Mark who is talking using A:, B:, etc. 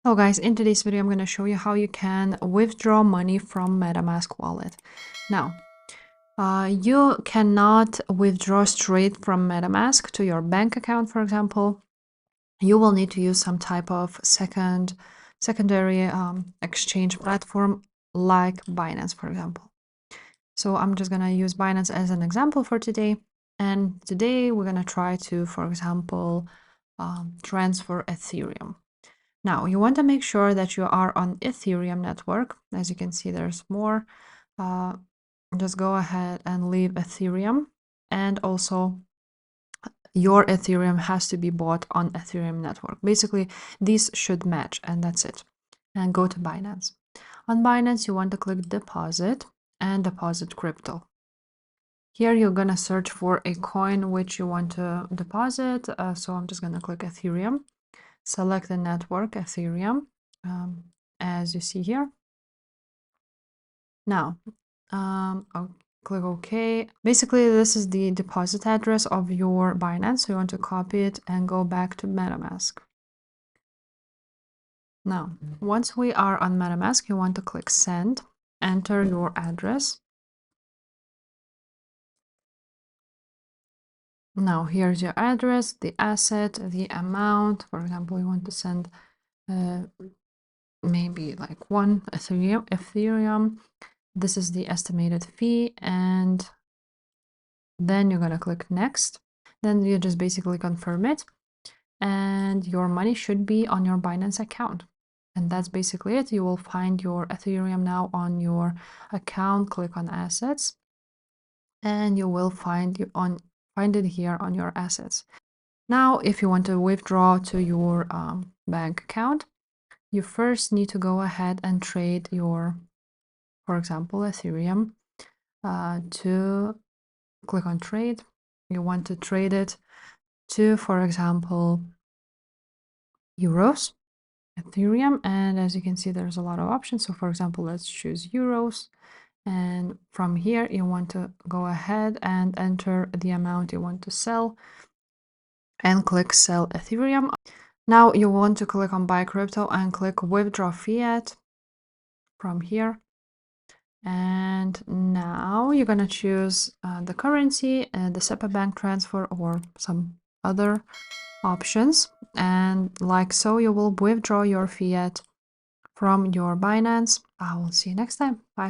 A: Hello guys, in today's video I'm going to show you how you can withdraw money from MetaMask wallet. Now, you cannot withdraw straight from MetaMask to your bank account, for example. You will need to use some type of secondary exchange platform like Binance, for example. So I'm just going to use Binance as an example for today. And today we're going to try to, for example, transfer Ethereum. Now, you want to make sure that you are on Ethereum network. As you can see, there's more. Just go ahead and leave Ethereum. And also, your Ethereum has to be bought on Ethereum network. Basically, these should match, and that's it. And go to Binance. On Binance, you want to click Deposit and Deposit Crypto. Here, you're going to search for a coin which you want to deposit. So I'm just going to click Ethereum. Select the network, Ethereum, as you see here. Now, I'll click OK. Basically, this is the deposit address of your Binance. So you want to copy it and go back to MetaMask. Now, once we are on MetaMask, you want to click Send, enter your address. Now, here's your address, the asset, the amount. For example, you want to send maybe like 1 Ethereum. This is the estimated fee, and then you're going to click Next. Then you just basically confirm it, and your money should be on your Binance account. And that's basically it. You will find your Ethereum now on your account. Click on Assets, and you will find it here on your assets. Now, if you want to withdraw to your bank account, you first need to go ahead and trade your, for example, Ethereum. To click on Trade, you want to trade it to, for example, euros, Ethereum, and as you can see, there's a lot of options. So for example, let's choose euros, and from here you want to go ahead and enter the amount you want to sell and click Sell Ethereum. Now you want to click on Buy Crypto and click Withdraw Fiat from here. And now you're going to choose the currency, the SEPA bank transfer, or some other options. And like so, you will withdraw your fiat from your Binance. I will see you next time. Bye.